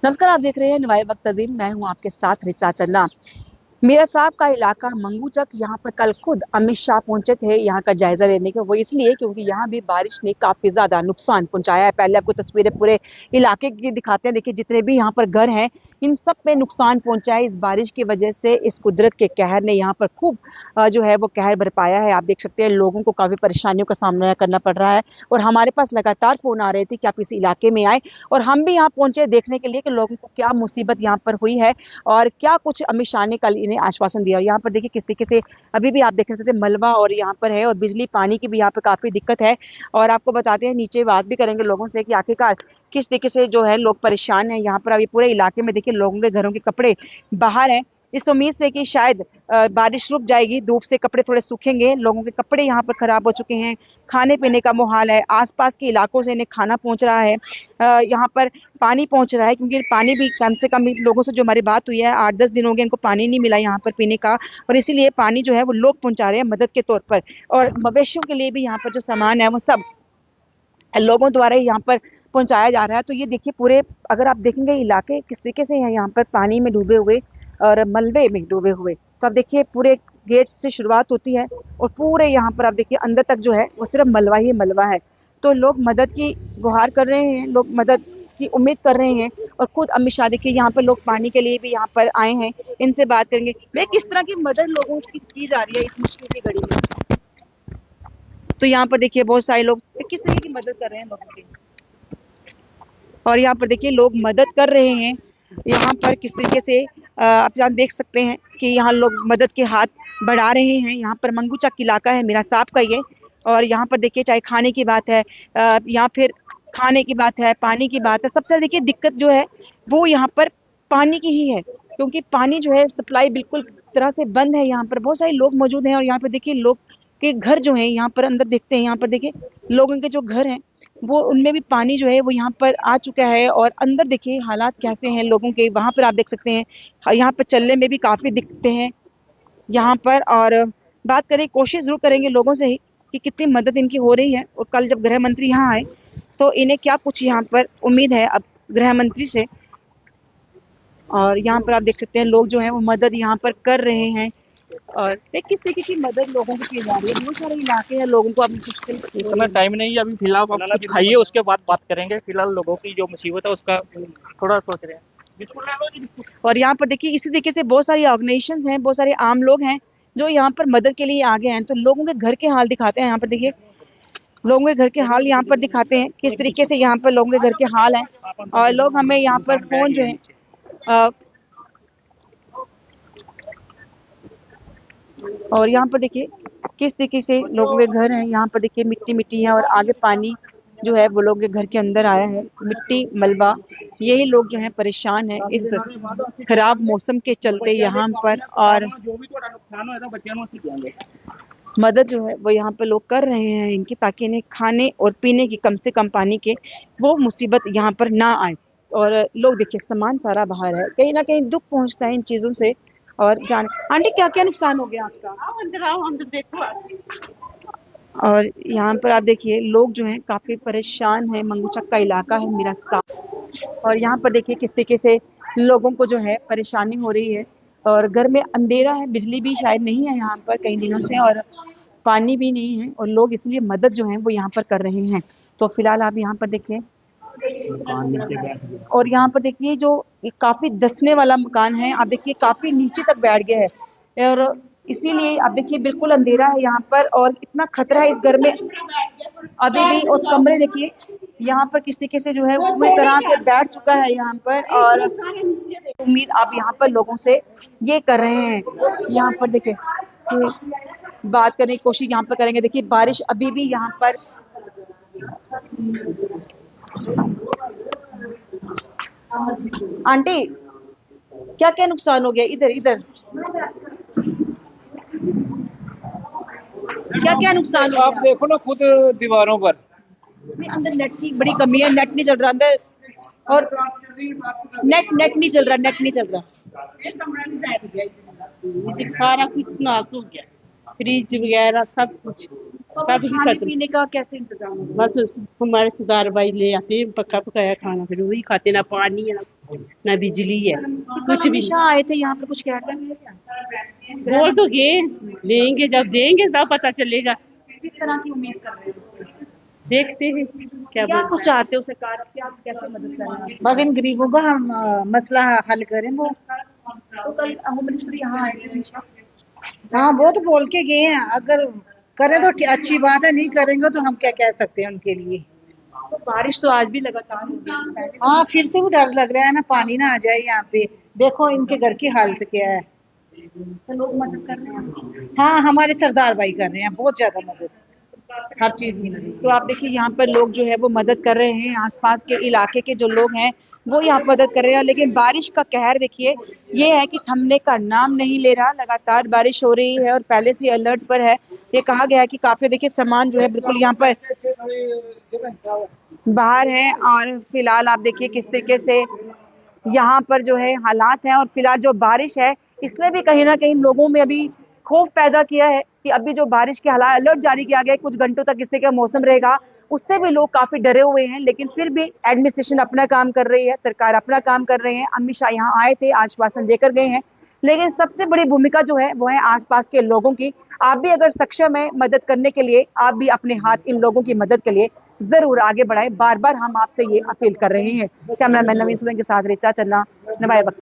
नमस्कार, आप देख रहे हैं नवाए वक्त अजीम। मैं हूं आपके साथ रिचा चन्ना। मेरा साहब का इलाका मंगूचक, यहाँ पर कल खुद अमित शाह पहुंचे थे यहाँ का जायजा लेने के। वो इसलिए क्योंकि यहाँ भी बारिश ने काफी ज्यादा नुकसान पहुंचाया है। पहले आपको तस्वीरें पूरे इलाके की दिखाते हैं। देखिए, जितने भी यहाँ पर घर हैं, इन सब पे नुकसान पहुंचा है इस बारिश की वजह से। इस कुदरत के कहर ने यहाँ पर खूब जो है वो कहर बरपाया है। आप देख सकते हैं, लोगों को काफी परेशानियों का सामना करना पड़ रहा है। और हमारे पास लगातार फोन आ रहे थे कि आप इस इलाके में आए, और हम भी यहाँ पहुंचे देखने के लिए कि लोगों को क्या मुसीबत यहाँ पर हुई है और क्या कुछ अमित शाह ने कल इन्हें आश्वासन दिया। यहाँ पर देखिए, किस तरीके से अभी भी आप देख सकते हैं मलबा और यहाँ पर है, और बिजली पानी की भी यहाँ पर काफी दिक्कत है। और आपको बताते हैं, नीचे बात भी करेंगे लोगों से कि आखिरकार किस तरीके से जो है लोग परेशान हैं। यहाँ पर अभी पूरे इलाके में देखिए, लोगों के घरों के कपड़े बाहर हैं, इस उम्मीद से कि शायद बारिश रुक जाएगी, धूप से कपड़े थोड़े सूखेंगे। लोगों के कपड़े यहाँ पर खराब हो चुके हैं, खाने पीने का मुहाल है। आसपास के इलाकों से इन्हें खाना पहुंच रहा है, यहाँ पर पानी पहुंच रहा है, क्योंकि पानी भी कम से कम लोगों से जो हमारी बात हुई है, 8-10 दिन हो गए इनको पानी नहीं मिला यहाँ पर पीने का। और इसीलिए पानी जो है वो लोग पहुंचा रहे हैं मदद के तौर पर। और मवेशियों के लिए भी यहाँ पर जो सामान है वो सब लोगों द्वारा ही यहाँ पर पहुंचाया जा रहा है। तो ये देखिए, पूरे अगर आप देखेंगे इलाके किस तरीके से है यहाँ पर पानी में डूबे हुए और मलबे में डूबे हुए। तो आप देखिए, पूरे गेट से शुरुआत होती है और पूरे यहाँ पर आप देखिए अंदर तक जो है वो सिर्फ मलबा ही मलबा है। तो लोग मदद की गुहार कर रहे हैं, लोग मदद की उम्मीद कर रहे हैं। और खुद अमित शाह देखिए, यहाँ पर लोग पानी के लिए भी यहाँ पर आए हैं। इनसे बात करेंगे, मैं किस तरह की मदद लोगों की जा रही है इस मुश्किल की घड़ी में। तो यहाँ पर देखिए, बहुत सारे लोग किस तरह की मदद कर रहे हैं लोगों की। और यहाँ पर देखिए, लोग मदद कर रहे हैं यहाँ पर किस तरीके से। आप यहाँ देख सकते हैं कि यहाँ लोग मदद के हाथ बढ़ा रहे हैं। यहाँ पर मंगूचक इलाका है मेरा साहब का ये। और यहाँ पर देखिए, चाहे खाने की बात है या फिर खाने की बात है, पानी की बात है, सबसे ज्यादा देखिए दिक्कत जो है वो यहाँ पर पानी की ही है। क्योंकि पानी जो है सप्लाई बिल्कुल तरह से बंद है। यहाँ पर बहुत सारे लोग मौजूद हैं, और यहाँ पर देखिए लोग के घर जो है यहाँ पर अंदर देखते हैं, यहाँ पर देखिए लोगों के जो घर हैं वो उनमें भी पानी जो है वो यहाँ पर आ चुका है। और अंदर देखिए हालात कैसे हैं लोगों के, वहां पर आप देख सकते हैं। यहाँ पर चलने में भी काफी दिक्कतें हैं यहाँ पर। और बात करें, कोशिश जरूर करेंगे लोगों से ही कि कितनी मदद इनकी हो रही है। और कल जब गृह मंत्री यहाँ आए तो इन्हें क्या कुछ यहाँ पर उम्मीद है अब गृह मंत्री से। और यहाँ पर आप देख सकते हैं लोग जो है वो मदद यहाँ पर कर रहे हैं। और किस तरीके की मदद लोगों को की जा रही है। बहुत सारे इलाके हैं, लोगों को अपनी मुश्किल इस समय टाइम नहीं है, अभी फिलहाल आप कुछ खाइए, उसके बाद बात करेंगे। फिलहाल लोगों की जो मुसीबत है उसका थोड़ा सोच रहे हैं। और यहाँ पर देखिए, इसी तरीके से बहुत सारी ऑर्गेनाइजेशंस हैं, बहुत सारे आम लोग हैं जो यहाँ पर मदद के लिए आगे हैं। तो लोगों के घर के हाल दिखाते हैं। यहाँ पर देखिए, लोगों के घर के हाल यहाँ पर दिखाते हैं किस तरीके से यहाँ पर लोगों के घर के हाल हैं। और लोग हमें यहाँ पर फोन जो है अ, और यहाँ पर देखिए किस तरीके से लोगों के घर हैं। यहाँ पर देखिए मिट्टी मिट्टी है, और आगे पानी जो है वो लोगों के घर के अंदर आया है, मिट्टी मलबा। यही लोग जो है परेशान है इस खराब मौसम के चलते यहाँ पर। और मदद जो है वो यहाँ पे लोग कर रहे हैं इनकी, ताकि इन्हें खाने और पीने की कम से कम पानी के वो मुसीबत यहाँ पर ना आए। और लोग देखिए सामान सारा बाहर है, कहीं ना कहीं दुख पहुंचता है इन चीजों से। और जान आंटी, क्या क्या नुकसान हो गया आपका। और यहाँ पर आप देखिए लोग जो हैं काफी परेशान हैं। मंगूचक का इलाका है मेरा साहब। और यहाँ पर देखिए किस तरीके से लोगों को जो है परेशानी हो रही है। और घर में अंधेरा है, बिजली भी शायद नहीं है यहाँ पर कई दिनों से, और पानी भी नहीं है। और लोग इसलिए मदद जो है वो यहाँ पर कर रहे हैं। तो फिलहाल आप यहाँ पर देखिए, और यहाँ पर देखिए जो ये काफी धंसने वाला मकान है, आप देखिए काफी नीचे तक बैठ गया है। और इसीलिए आप देखिए बिल्कुल अंधेरा है यहाँ पर, और इतना खतरा है इस घर में अभी भी। और कमरे देखिए यहाँ पर किस तरीके से जो है वो पूरी तरह से बैठ चुका है यहाँ पर। और उम्मीद आप यहाँ पर लोगों से ये कर रहे हैं। यहाँ पर देखिए बात करने की कोशिश यहाँ पर करेंगे। देखिए बारिश अभी भी यहाँ पर। आंटी, क्या क्या नुकसान हो गया इधर इधर, क्या क्या नुकसान हो आप गया। देखो ना खुद दीवारों पर। नहीं, अंदर नेट की बड़ी कमी है, नेट नहीं चल रहा अंदर। और नेट नेट नहीं चल रहा, नेट नहीं चल रहा। सारा कुछ नाश हो गया, फ्रिज वगैरह सब कुछ। सब ही खाने खत्म। पीने का कैसे इंतजाम होगा? बस हमारे सरदार भाई ले आते हैं पका पकाया खाना, फिर वही खाते, ना पानी है ना बिजली है, तो कल कुछ भी हमेशा नहीं। आए थे यहाँ पर, कुछ कहकर गए क्या? बोल तो गए, लेंगे जब देंगे तब पता चलेगा। किस तरह की उम्मीद कर रहे हैं? देखते हैं क्या क्या बोलते कुछ चाहते हो सरकार की, आप कैसे मदद कर रहे हैं? बस इन गरीबों का हम मसला हल करें वो। तो कल होम मिनिस्टर यहाँ आए थे हमेशा। हाँ वो तो बोल के गए हैं, अगर करें तो अच्छी बात है, नहीं करेंगे तो हम क्या कह सकते हैं उनके लिए। तो बारिश तो आज भी लगातार हो रही है, पहले हाँ फिर से भी डर लग रहा है ना, पानी ना आ जाए यहाँ पे। देखो इनके घर की हालत क्या है। तो लोग मदद कर रहे हैं। हाँ हमारे सरदार भाई कर रहे हैं बहुत ज्यादा मदद, हर चीज मिल रही तो आप देखिए यहाँ पर लोग जो है वो मदद कर रहे हैं, आसपास के इलाके के जो लोग हैं वो यहाँ पर मदद कर रहे हैं। लेकिन बारिश का कहर देखिए, ये है कि थमने का नाम नहीं ले रहा, लगातार बारिश हो रही है और पहले से अलर्ट पर है। ये कहा गया है कि काफी देखिए सामान जो है बिल्कुल यहाँ पर बाहर है। और फिलहाल आप देखिए किस तरीके से यहाँ पर जो है हालात हैं। और फिलहाल जो बारिश है इसने भी कहीं ना कहीं लोगों में अभी खौफ पैदा किया है कि अभी जो बारिश के हालात, अलर्ट जारी किया गया है, कुछ घंटों तक इस तरह का मौसम रहेगा, उससे भी लोग काफी डरे हुए हैं। लेकिन फिर भी एडमिनिस्ट्रेशन अपना काम कर रही है, सरकार अपना काम कर रहे हैं। अमित शाह यहाँ आए थे, आश्वासन देकर गए हैं। लेकिन सबसे बड़ी भूमिका जो है वो है आसपास के लोगों की। आप भी अगर सक्षम है मदद करने के लिए, आप भी अपने हाथ इन लोगों की मदद के लिए जरूर आगे बढ़ाएं। बार बार हम आपसे ये अपील कर रहे हैं। कैमरामैन नवीन सुमन के साथ रिचा चन्ना, नवाए वक्त।